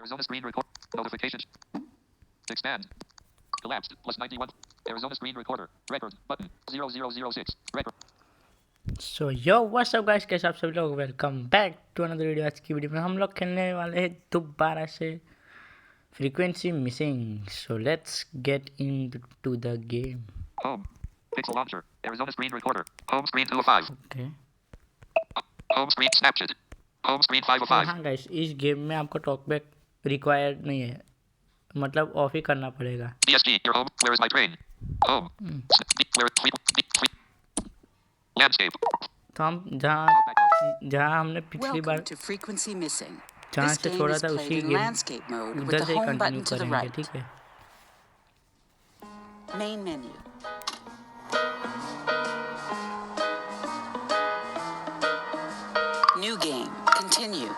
Arizona screen record. Notifications. Expand. Collapsed. Plus 91. Arizona screen recorder. Record. Button. 0006. Record. So yo what's up guys, कैसे आप सभी लोग। Welcome back to another video. आज की video में हम लोग खेलने वाले हैं दोबारा से frequency missing. So let's get into the game. Home. Pixel launcher. Arizona screen recorder. Home screen 2 of 5. Okay Home screen Snapchat. Home screen 5 of 5. हाँ गाइस, इस गेम में आपको टॉकबैक रिक्वायर्ड नहीं है, मतलब ऑफ ही करना पड़ेगा। DSG. Your home. Where is my train? Home. Where? Landscape. तो हम जहाँ हमने पिछली बार Welcome to Frequency Missing. जहाँ This से game छोड़ा is था played उसी in game landscape mode with उधर the से ही home button continue to the करेंगे, right. ठीक है। Main menu. New game. Continue.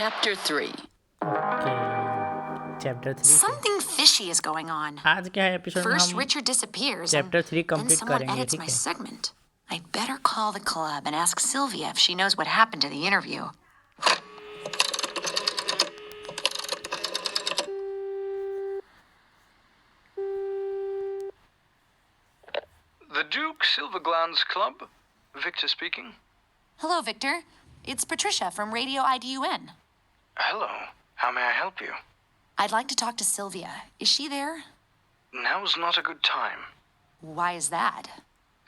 Chapter 3. Okay, chapter 3 Something fishy is going on. आज क्या है एपिसोड में First, हम Richard disappears, and chapter 3 then complete someone करेंगे, edits ठीक my है। segment. I'd better call the club and ask Sylvia if she knows what happened to the interview. The Duke Silverglands Club. Victor speaking. Hello, Victor. It's Patricia from Radio IDUN. Hello. How may I help you? I'd like to talk to Sylvia. Is she there? Now's not a good time. Why is that?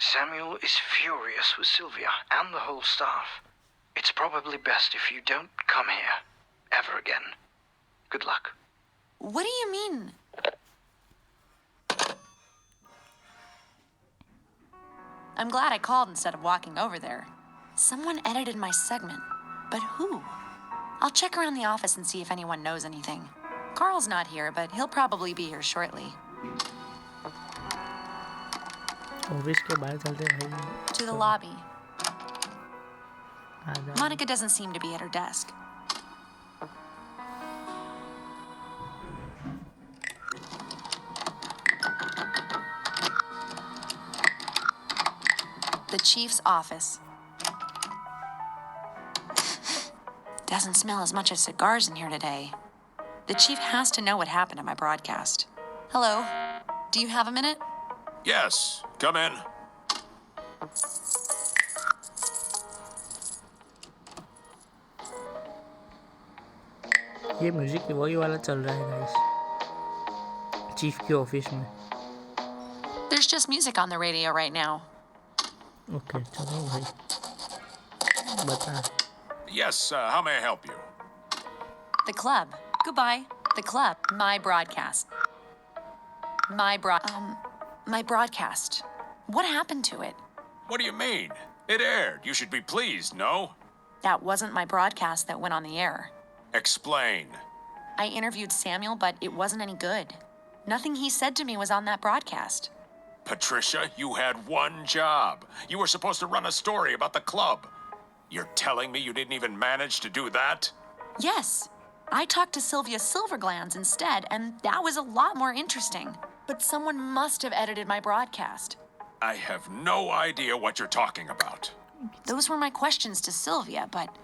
Samuel is furious with Sylvia and the whole staff. It's probably best if you don't come here ever again. Good luck. What do you mean? I'm glad I called instead of walking over there. Someone edited my segment. But who? I'll check around the office and see if anyone knows anything. Carl's not here, but he'll probably be here shortly. Office के बाहर चलते हैं भाई। To the lobby. आ जाओ। Monica doesn't seem to be at her desk. The chief's office. Doesn't smell as much as cigars in here today. The chief has to know what happened at my broadcast. Hello. Do you have a minute? Yes, come in. ये music वही वाला चल रहा है guys, chief के office में। There's just music on the radio right now. Okay चलो भाई, बता। Yes, how may I help you? The club. Goodbye. The club. My broadcast. My broadcast. What happened to it? What do you mean? It aired. You should be pleased, no? That wasn't my broadcast that went on the air. Explain. I interviewed Samuel, but it wasn't any good. Nothing he said to me was on that broadcast. Patricia, you had one job. You were supposed to run a story about the club. You're telling me you didn't even manage to do that? Yes. I talked to Sylvia Silverglands instead, and that was a lot more interesting. But someone must have edited my broadcast. I have no idea what you're talking about. Those were my questions to Sylvia, but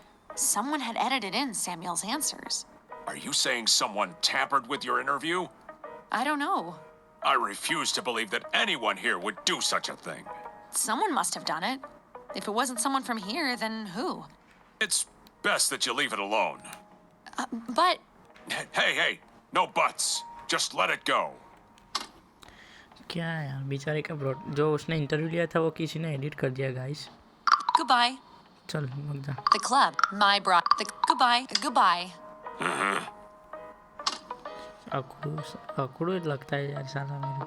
someone had edited in Samuel's answers. Are you saying someone tampered with your interview? I don't know. I refuse to believe that anyone here would do such a thing. Someone must have done it. If it wasn't someone from here, then who? It's best that you leave it alone. But Hey, no buts. Just let it go. क्या है यार, बेचारे का जो उसने interview लिया था वो किसी ने एडिट कर दिया गाइस। goodbye. चल मत जा। The club. My bro. Goodbye. Goodbye. अकड़ू लगता है यार साला मेरे।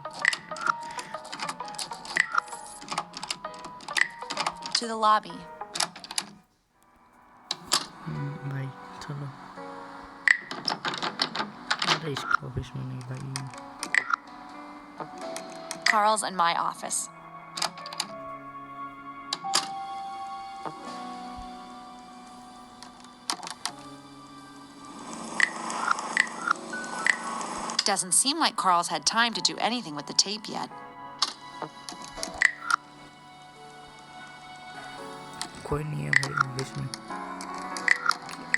To the lobby. भाई चलो। अरे इसके ऑफिस में नहीं भाई। Carl's and my office. Doesn't seem like Carl's had time to do anything with the tape yet. कोई नहीं है भाई इंग्लिश में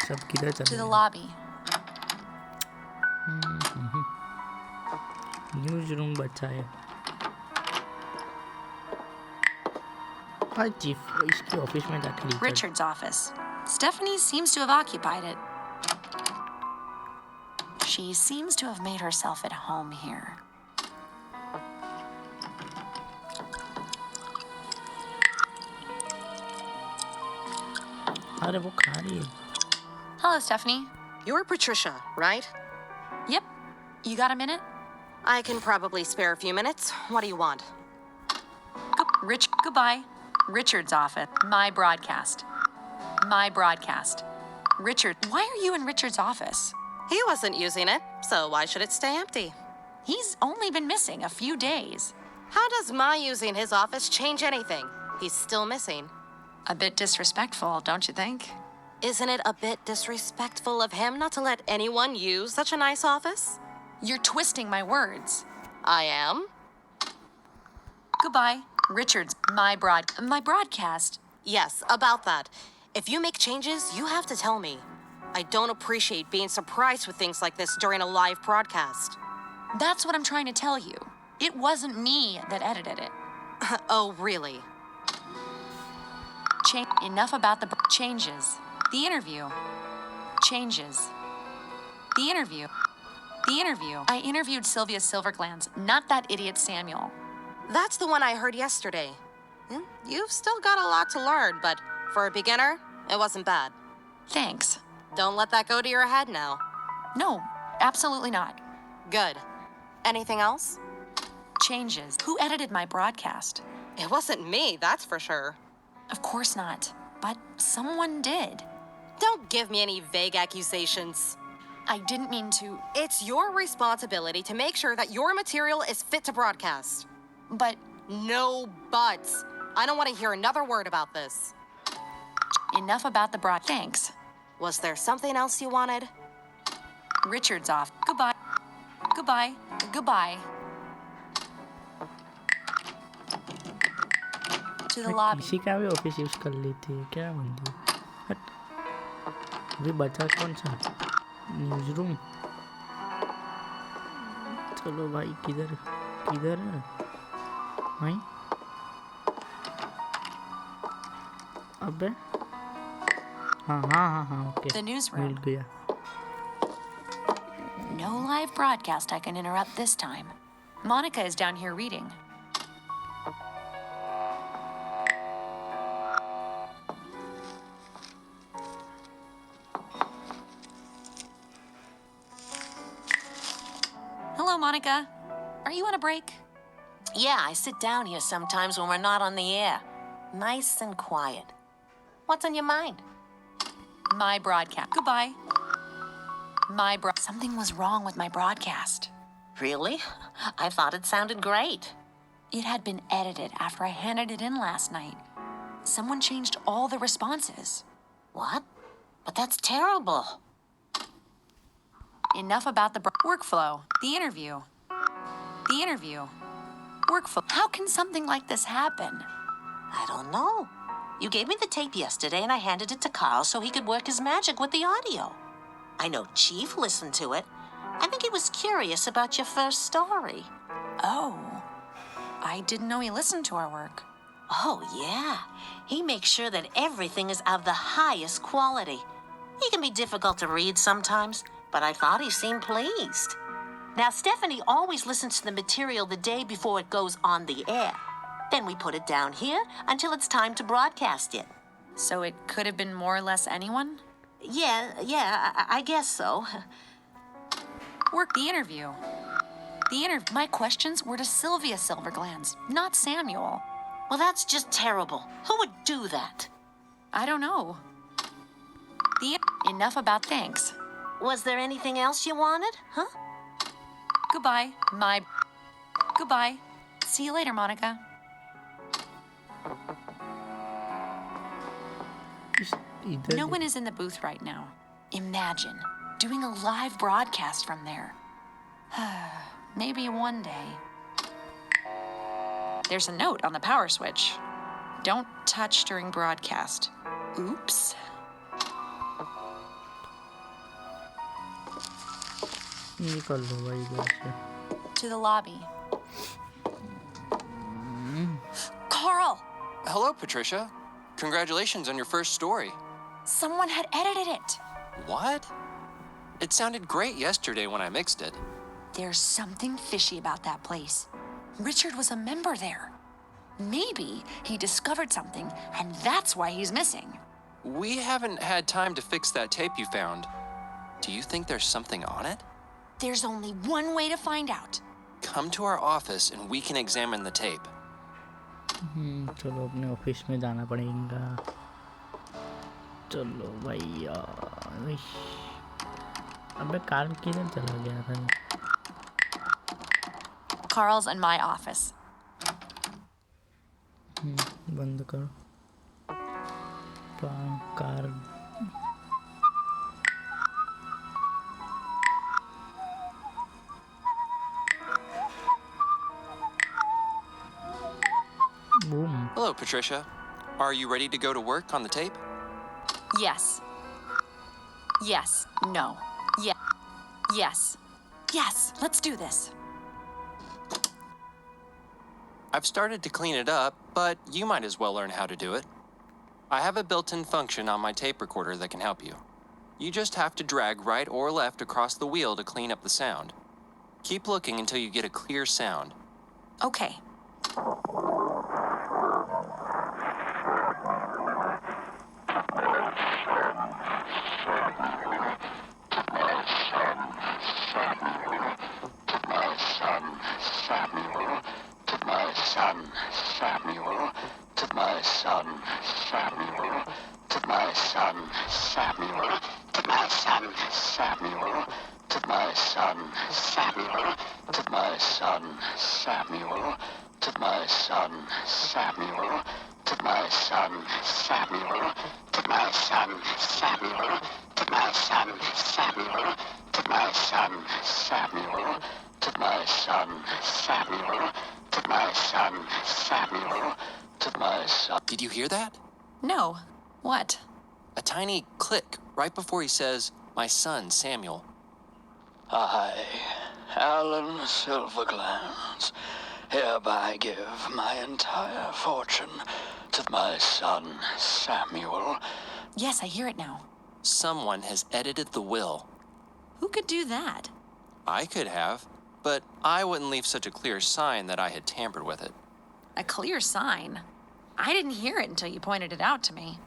सब किधर चल To the रहे lobby. न्यूज़ रूम बचा है हाँ चीफ इसके ऑफिस में जाके लीजिए Richard's office. Stephanie seems to have occupied it. She seems to have made herself at home here. अरे वो खा रही है Hello, Stephanie. You're Patricia, right? Yep. You got a minute? I can probably spare a few minutes. What do you want? Goodbye. Richard's office. My broadcast. My broadcast. Richard, why are you in Richard's office? He wasn't using it, so why should it stay empty? He's only been missing a few days. How does my using his office change anything? He's still missing. A bit disrespectful, don't you think? Isn't it a bit disrespectful of him not to let anyone use such a nice office? You're twisting my words. I am. Goodbye. Richard's my broadcast. Yes, about that. If you make changes, you have to tell me. I don't appreciate being surprised with things like this during a live broadcast. That's what I'm trying to tell you. It wasn't me that edited it. Oh, really? Enough about the changes. The interview. Changes. The interview. The interview. I interviewed Sylvia Silverglands, not that idiot Samuel. That's the one I heard yesterday. You've still got a lot to learn, but for a beginner, it wasn't bad. Thanks. Don't let that go to your head now. No, absolutely not. Good. Anything else? Changes. Who edited my broadcast? It wasn't me, that's for sure. Of course not. But someone did. Don't give me any vague accusations. I didn't mean to. It's your responsibility to make sure that your material is fit to broadcast. But No buts. I don't want to hear another word about this. enough about the Thanks. Was there something else you wanted? Richard's off. Goodbye. Goodbye. Goodbye. To the lobby. किसी का भी office use कर लेती है क्या बंदी हट अभी बचा कौन सा न्यूज़ रूम चलो भाई किधर किधर है भाई अबे हाँ हाँ हाँ हाँ ओके The newsroom. मिल गया No live broadcast I can interrupt this time. Monica is down here reading. Hello, Monica. Are you on a break? Yeah, I sit down here sometimes when we're not on the air. Nice and quiet. What's on your mind? My broadcast. Goodbye. Something was wrong with my broadcast. Really? I thought it sounded great. It had been edited after I handed it in last night. Someone changed all the responses. What? But that's terrible. Enough about the workflow. The interview. The interview. Workflow. How can something like this happen? I don't know. You gave me the tape yesterday and I handed it to Carl so he could work his magic with the audio. I know Chief listened to it. I think he was curious about your first story. Oh. I didn't know he listened to our work. Oh, yeah. He makes sure that everything is of the highest quality. He can be difficult to read sometimes, but I thought he seemed pleased. Now, Stephanie always listens to the material the day before it goes on the air. Then we put it down here until it's time to broadcast it. So it could have been more or less anyone? Yeah, I guess so. Work the interview. My questions were to Sylvia Silverglands, not Samuel. Well, that's just terrible. Who would do that? I don't know. Enough about thanks. Was there anything else you wanted? Huh? Goodbye. Goodbye. See you later, Monica. इधर No one is in the booth right now. Imagine doing a live broadcast from there. Maybe one day. There's a note on the power switch. Don't touch during broadcast. Oops. निकल लो भाई इधर से. To the lobby. Carl! Hello, Patricia. Congratulations on your first story. Someone had edited it. What? It sounded great yesterday when I mixed it. There's something fishy about that place. Richard was a member there. Maybe he discovered something, and that's why he's missing. We haven't had time to fix that tape you found. Do you think there's something on it? There's only one way to find out. Come to our office and we can examine the tape. चलो अपने office में जाना पड़ेगा. चलो भैया. अबे car किधर चला गया था? Carl's in my office. बंद करो. Car. Boom. Hello, Patricia. Are you ready to go to work on the tape? Yes. Yes. No. Yeah. Yes. Yes. Let's do this. I've started to clean it up, but you might as well learn how to do it. I have a built-in function on my tape recorder that can help you. You just have to drag right or left across the wheel to clean up the sound. Keep looking until you get a clear sound. Okay. Did you hear that? No. What? A tiny click right before he says, "My son, Samuel." I, Alan Silverglans, hereby give my entire fortune to my son, Samuel. Yes, I hear it now. Someone has edited the will. Who could do that? I could have, but I wouldn't leave such a clear sign that I had tampered with it. A clear sign. I didn't hear it until you pointed it out to me.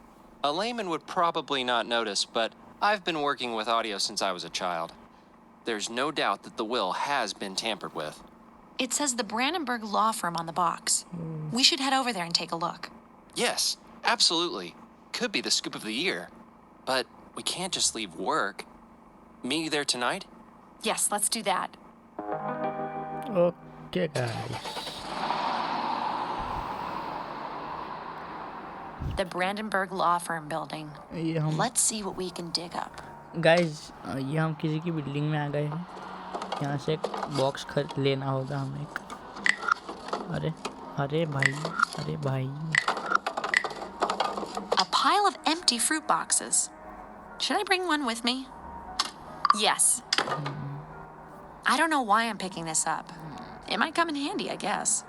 A layman would probably not notice, but I've been working with audio since I was a child. There's no doubt that the will has been tampered with. It says the Brandenburg Law Firm on the box. We should head over there and take a look. Yes, absolutely. Could be the scoop of the year. But we can't just leave work. Meet you there tonight? Yes, let's do that. Okay, guys. The Brandenburg Law Firm building. ये हम Let's see what we can dig up. Guys ये हम किसी की building में आ गए हैं. यहाँ से एक बॉक्स लेना होगा हमें एक. अरे अरे भाई. A pile of empty fruit boxes. Should I bring one with me? Yes. I don't know why I'm picking this up. It might come in handy, I guess.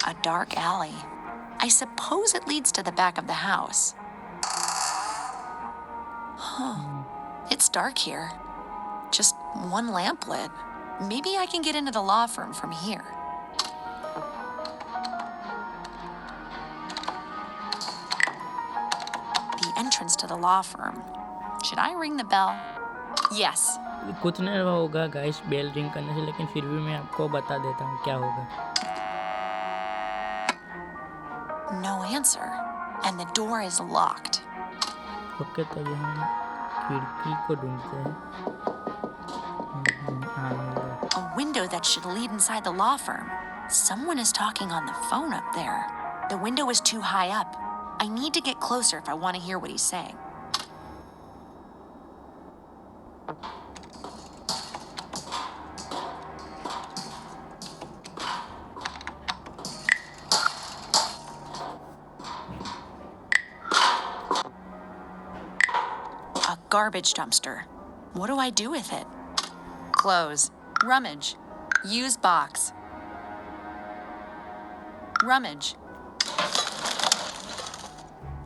A dark alley. I suppose it leads to the back of the house. Huh. It's dark here. Just one lamp lit. Maybe I can get into the law firm from here. The entrance to the law firm. Should I ring the bell? Yes. कुछ नहीं होगा guys bell ring करने से, लेकिन फिर भी मैं आपको बता देता हूँ क्या होगा. No answer. And the door is locked. Okay तो ये हम खिड़की को ढूंढते हैं. A window that should lead inside the law firm. Someone is talking on the phone up there. The window is too high up. I need to get closer if I want to hear what he's saying. A garbage dumpster. What do I do with it? Close. Rummage. Use box. Rummage.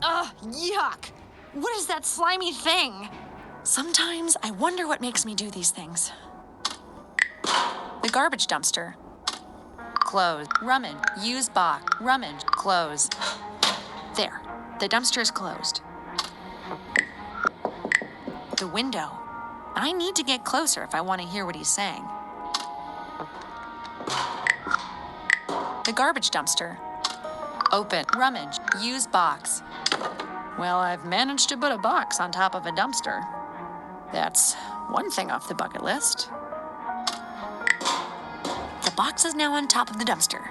Ugh, yuck! What is that slimy thing? Sometimes I wonder what makes me do these things. The garbage dumpster. Close. Rummage. Use box. Rummage. Close. There. The dumpster is closed. The window. I need to get closer if I want to hear what he's saying. The garbage dumpster. Open. Rummage. Use box. Well, I've managed to put a box on top of a dumpster. That's one thing off the bucket list. The box is now on top of the dumpster.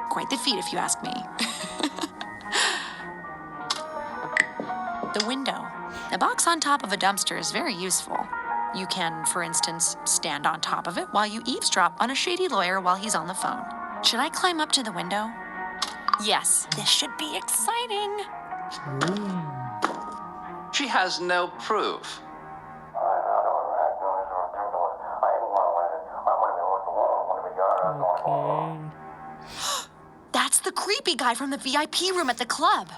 Quite the feat, if you ask me. The window. A box on top of a dumpster is very useful. You can, for instance, stand on top of it while you eavesdrop on a shady lawyer while he's on the phone. Should I climb up to the window? Yes, this should be exciting. She has no proof. Okay. That's the creepy guy from the VIP room at the club.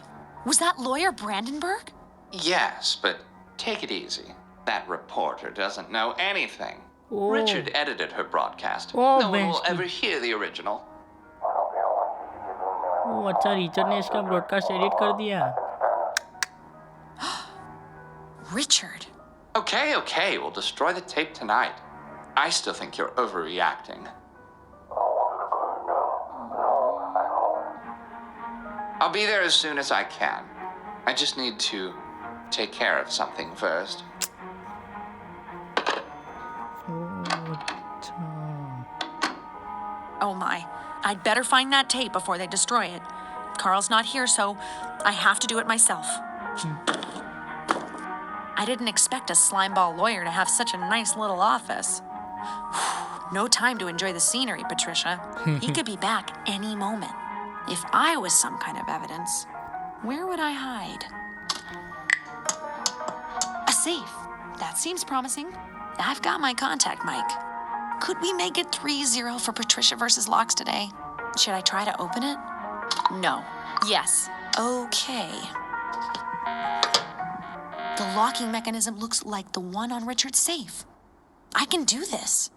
Was that lawyer Brandenburg? Yes, but take it easy. That reporter doesn't know anything. Oh. Richard edited her broadcast. Oh, no one will bestie. ever hear the original. ओ अच्छा Richard ने इसका broadcast edit कर दिया. Richard. Okay, we'll destroy the tape tonight. I still think you're overreacting. I'll be there as soon as I can. I just need to take care of something first. Oh my. I'd better find that tape before they destroy it. Carl's not here, so I have to do it myself. I didn't expect a slimeball lawyer to have such a nice little office. No time to enjoy the scenery, Patricia. He could be back any moment. If I was some kind of evidence, where would I hide? A safe. That seems promising. I've got my contact mic. Could we make it 3-0 for Patricia versus Locks today? Should I try to open it? No. Yes. Okay. The locking mechanism looks like the one on Richard's safe. I can do this.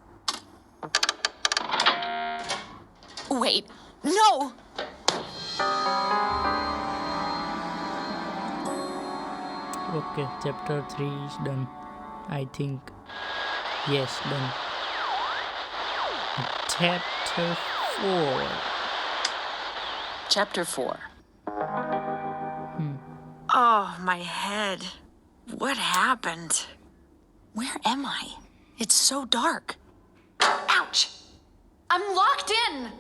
Wait. No! Okay, chapter 3 is done. I think. Yes, done. Chapter 4. Chapter 4. Oh, my head. What happened? Where am I? It's so dark. Ouch! I'm locked in!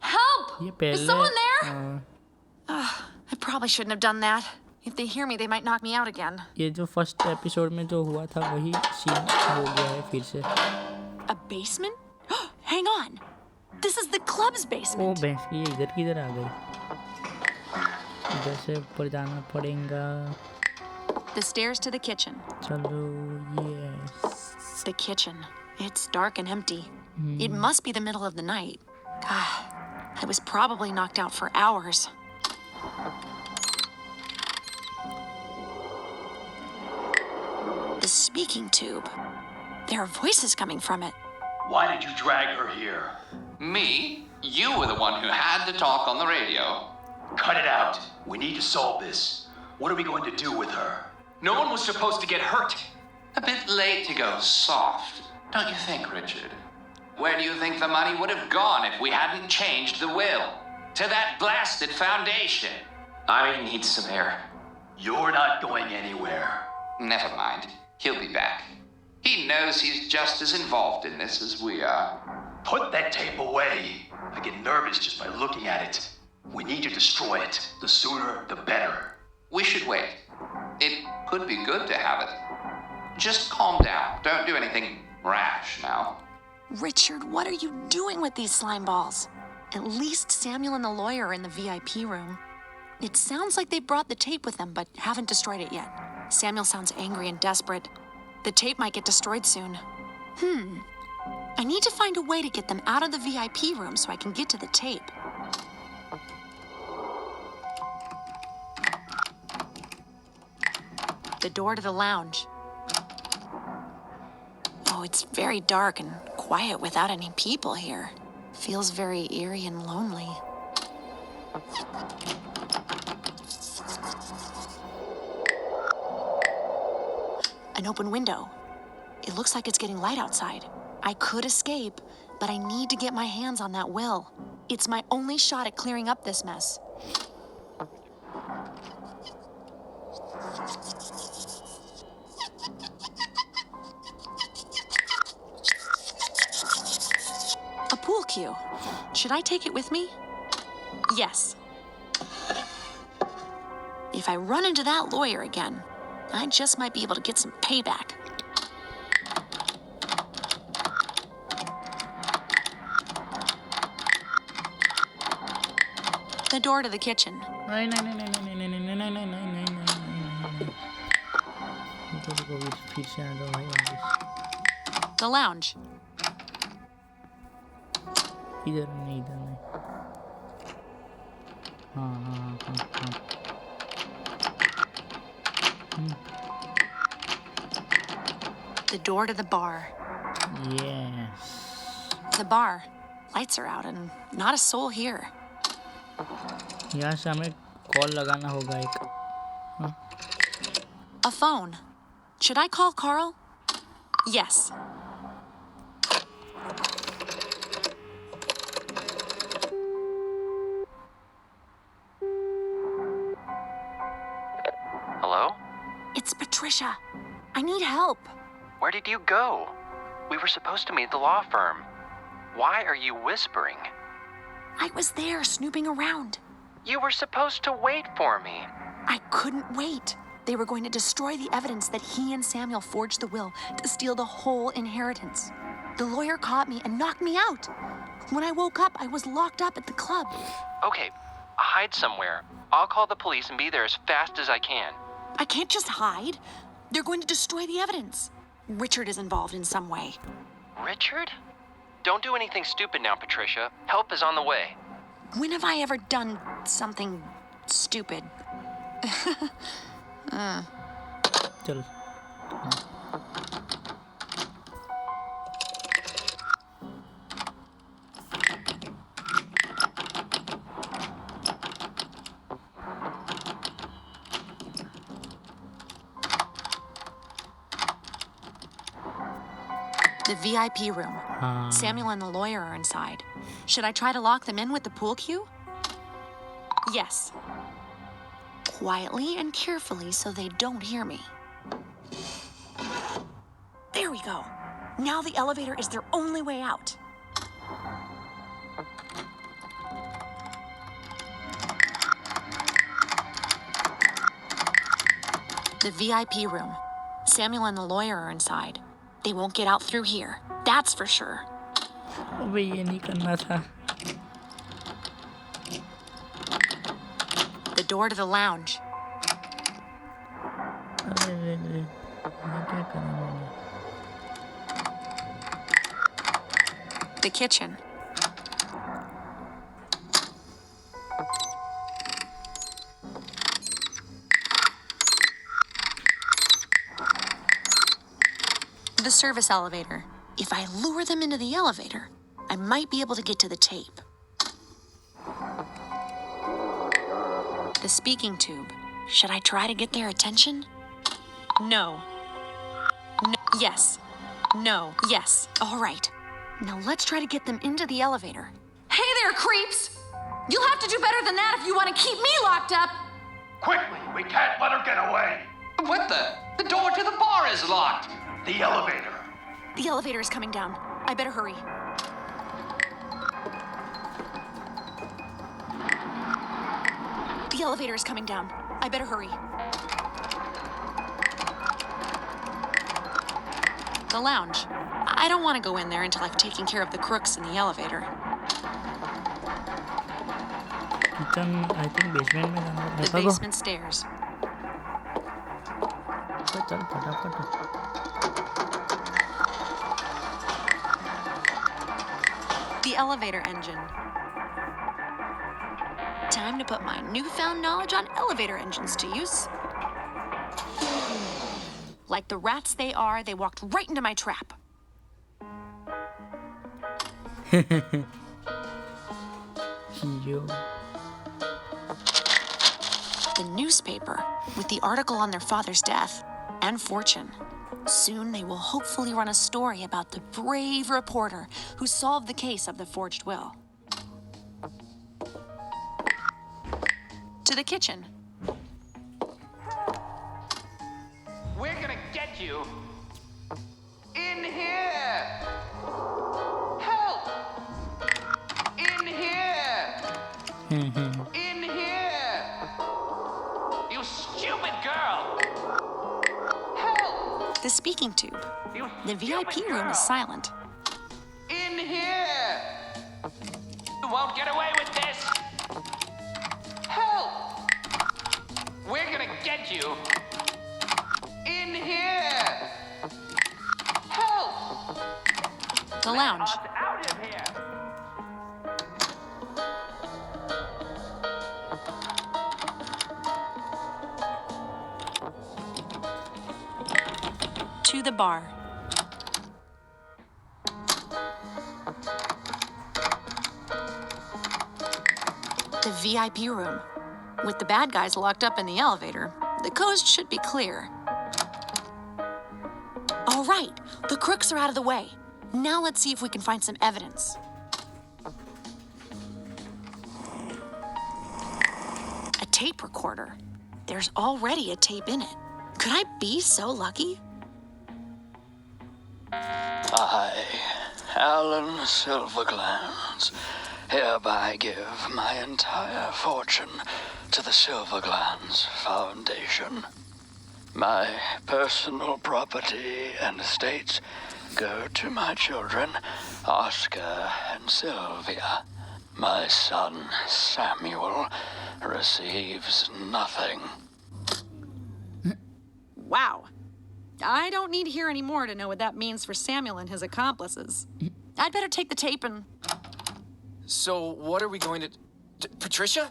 Help! ये पहले Is someone there? I probably shouldn't have done that. If they hear me, they might knock me out again. ये जो first episode में जो हुआ था वही scene हो गया है फिर से. A basement? Hang on. This is the club's O basement. भैंस की ये इधर किधर आ गई. इधर से ऊपर जाना पड़ेगा. The stairs to the kitchen. चलो yes. The kitchen. It's dark and empty. It must be the middle of the night. I was probably knocked out for hours. The speaking tube. There are voices coming from it. Why did you drag her here? Me? You were the one who had to talk on the radio. Cut it out. We need to solve this. What are we going to do with her? No one was supposed to get hurt. A bit late to go soft, don't you think, Richard? Where do you think the money would have gone if we hadn't changed the will? To that blasted foundation. I need some air. You're not going anywhere. Never mind. He'll be back. He knows he's just as involved in this as we are. Put that tape away. I get nervous just by looking at it. We need to destroy it. The sooner, the better. We should wait. It could be good to have it. Just calm down. Don't do anything rash now. Richard, what are you doing with these slime balls? At least Samuel and the lawyer are in the VIP room. It sounds like they brought the tape with them, but haven't destroyed it yet. Samuel sounds angry and desperate. The tape might get destroyed soon. I need to find a way to get them out of the VIP room so I can get to the tape. The door to the lounge. Oh, it's very dark and quiet without any people here. Feels very eerie and lonely. An open window. It looks like it's getting light outside. I could escape, but I need to get my hands on that will. It's my only shot at clearing up this mess. A pool cue. Should I take it with me? Yes. If I run into that lawyer again, I just might be able to get some payback. The door to the kitchen. The lounge. इधर नहीं इधर नहीं हाँ The door to the bar. Yes. The bar. Lights are out and not a soul here. यहाँ से हमें call लगाना होगा एक A phone. Should I call Carl? Yes. Hello? It's Patricia. I need help. Where did you go? We were supposed to meet at the law firm. Why are you whispering? I was there snooping around. You were supposed to wait for me. I couldn't wait. They were going to destroy the evidence that he and Samuel forged the will to steal the whole inheritance. The lawyer caught me and knocked me out. When I woke up, I was locked up at the club. Okay, hide somewhere. I'll call the police and be there as fast as I can. I can't just hide. They're going to destroy the evidence. Richard is involved in some way. Richard? Don't do anything stupid now, Patricia. Help is on the way. When have I ever done something stupid? चल The VIP room. Samuel and the lawyer are inside. Should I try to lock them in with the pool cue? Yes. Quietly and carefully so they don't hear me. There we go. Now the elevator is their only way out. The VIP room. Samuel and the lawyer are inside. They won't get out through here. That's for sure. अबे ये नहीं करना था The door to the lounge. अरे रे रे मैं क्या करूँ मैंने The kitchen. The service elevator. If I lure them into the elevator, I might be able to get to the tape. The speaking tube. Should I try to get their attention? No. No. Yes. No. Yes. All right. Now let's try to get them into the elevator. Hey there, creeps! You'll have to do better than that if you want to keep me locked up! Quickly, we can't let her get away. What the? The door to the bar is locked. The elevator. The elevator is coming down. I better hurry. The elevator is coming down. I I better hurry. The lounge. I don't want to go in there until I've taken care of the crooks in the elevator. Kitchen I think basement में जाना है The भागो basement stairs. चल फटाफट The elevator engine. Time to put my newfound knowledge on elevator engines to use. Like the rats they are, they walked right into my trap. Yo The newspaper with the article on their father's death and fortune. Soon they will hopefully run a story about the brave reporter who solved the case of the forged will. To the kitchen. We're gonna get you. In here. Help. In here. In here. You stupid girl. Help. The speaking tube. The VIP room is silent. In here. You won't get away with this. Help. We're gonna get you. In here. Help. The lounge. Out of here. To the bar. The VIP room. With the bad guys locked up in the elevator, the coast should be clear. All right, the crooks are out of the way. Now let's see if we can find some evidence. A tape recorder. There's already a tape in it. Could I be so lucky? I, Alan Silverglands, hereby give my entire fortune to the Silverglands Foundation. My personal property and estates go to my children, Oscar and Sylvia. My son, Samuel, receives nothing. Wow. I don't need to hear any more to know what that means for Samuel and his accomplices. I'd better take the tape and... So, what are we going to... Patricia?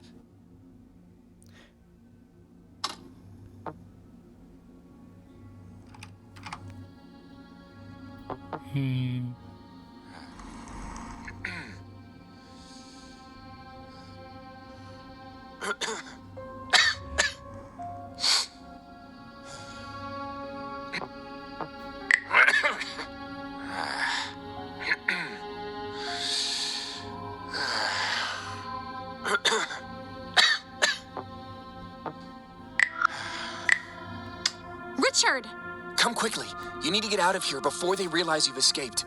Richard! Come quickly. You need to get out of here before they realize you've escaped.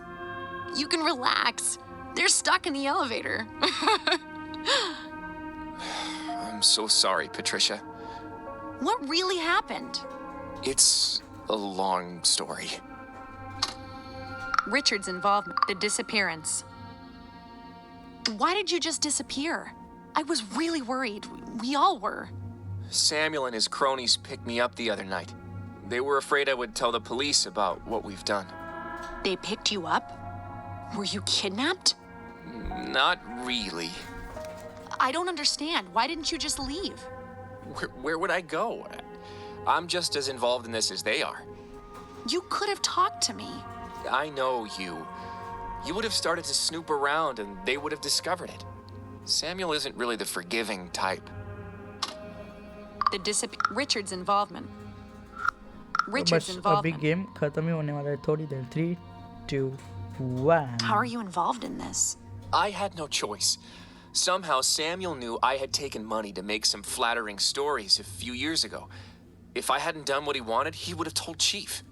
You can relax. They're stuck in the elevator. I'm so sorry, Patricia. What really happened? It's a long story. Richard's involvement, the disappearance. Why did you just disappear? I was really worried. We all were. Samuel and his cronies picked me up the other night. They were afraid I would tell the police about what we've done. They picked you up? Were you kidnapped? Not really. I don't understand. Why didn't you just leave? Where would I go? I'm just as involved in this as they are. You could have talked to me. I know you. You would have started to snoop around and they would have discovered it. Samuel isn't really the forgiving type. Richard's involvement. तो Richard's बस अभी involvement. Game खत्म ही होने वाला है थोड़ी देर 3 2 1 How are you involved in this? I had no choice. Somehow Samuel knew I had taken money to make some flattering stories a few years ago. If I hadn't done what he wanted, he would have told Chief.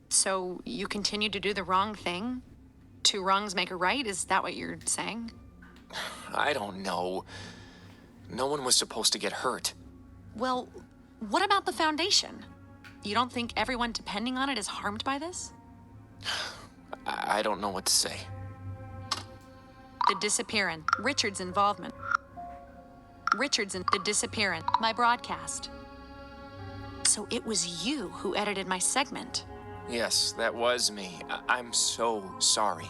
So you continued to do the wrong thing? Two wrongs make a right? Is that what you're saying? I don't know. No one was supposed to get hurt. Well, What about the foundation? You don't think everyone depending on it is harmed by this? I don't know what to say. The disappearance, Richard's involvement. The disappearance, my broadcast. So it was you who edited my segment. Yes, that was me. I'm so sorry.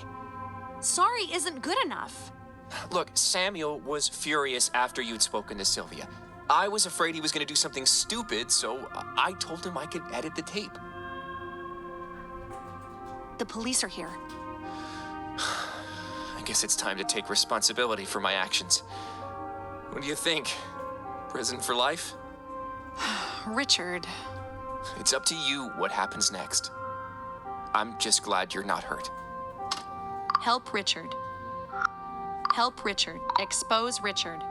Sorry isn't good enough. Look, Samuel was furious after you'd spoken to Sylvia. I was afraid he was going to do something stupid, so I told him I could edit the tape. The police are here. I guess it's time to take responsibility for my actions. What do you think? Prison for life? Richard. It's up to you what happens next. I'm just glad you're not hurt. Help Richard. Help Richard. Expose Richard.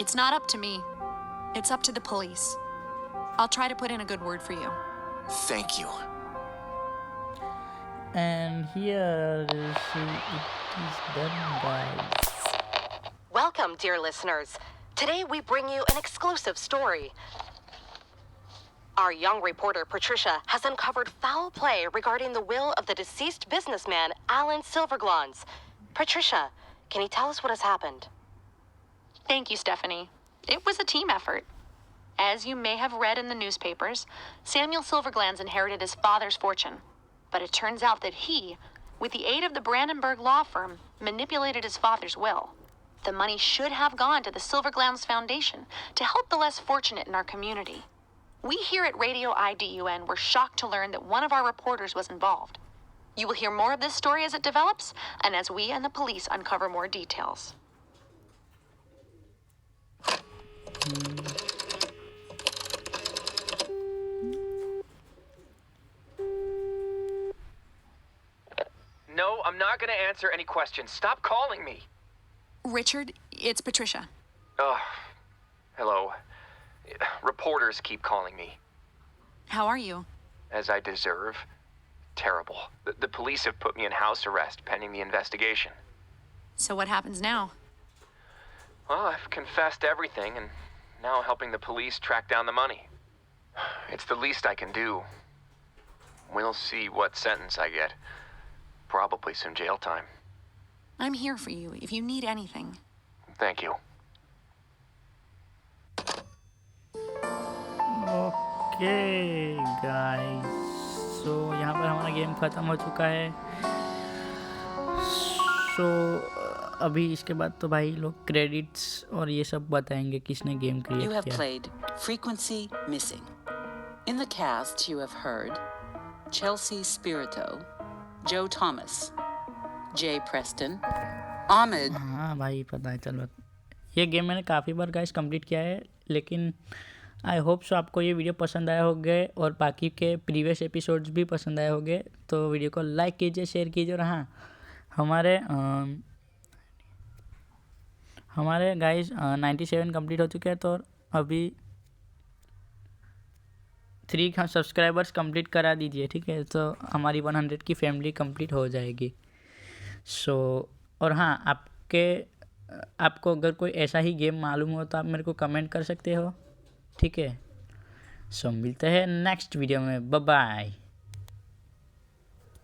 It's not up to me. It's up to the police. I'll try to put in a good word for you. Thank you. And here is it is done, guys. Welcome, dear listeners. Today we bring you an exclusive story. Our young reporter, Patricia, has uncovered foul play regarding the will of the deceased businessman, Alan Silverglans. Patricia, can you tell us what has happened? Thank you, Stephanie. It was a team effort. As you may have read in the newspapers, Samuel Silverglans inherited his father's fortune. But it turns out that he, with the aid of the Brandenburg law firm, manipulated his father's will. The money should have gone to the Silverglans Foundation to help the less fortunate in our community. We here at Radio IDUN were shocked to learn that one of our reporters was involved. You will hear more of this story as it develops and as we and the police uncover more details. No, I'm not going to answer any questions. Stop calling me. Richard, it's Patricia. Oh, hello. Reporters keep calling me. How are you? As I deserve. Terrible. The police have put me in house arrest pending the investigation. So what happens now? Well, I've confessed everything and now helping the police track down the money. It's the least I can do. We'll see what sentence I get. Probably some jail time. I'm here for you if you need anything. Thank you. Okay guys, so यहाँ पर हमारा game ख़त्म हो चुका है. सो अभी इसके बाद तो भाई लोग क्रेडिट्स और ये सब बताएंगे किसने गेम You क्रिएट have किया. played Frequency Missing. In the cast, you have heard Chelsea Spirito, Joe Thomas, Jay Preston, Ahmed. हाँ भाई पता है. चलो, ये गेम मैंने काफ़ी बार गाइस कंप्लीट किया है, लेकिन आई होप सो आपको ये वीडियो पसंद आया होगा और बाकी के प्रीवियस एपिसोड्स भी पसंद आए होंगे. तो वीडियो को लाइक कीजिए, शेयर कीजिए. और हाँ, हमारे गाइस 97 कंप्लीट हो चुके हैं. तो अभी 3 सब्सक्राइबर्स कंप्लीट करा दीजिए, ठीक है. तो हमारी 100 की फैमिली कंप्लीट हो जाएगी. सो और हाँ, आपको अगर कोई ऐसा ही गेम मालूम हो तो आप मेरे को कमेंट कर सकते हो, ठीक है. सो मिलते हैं नेक्स्ट वीडियो में. Bye bye.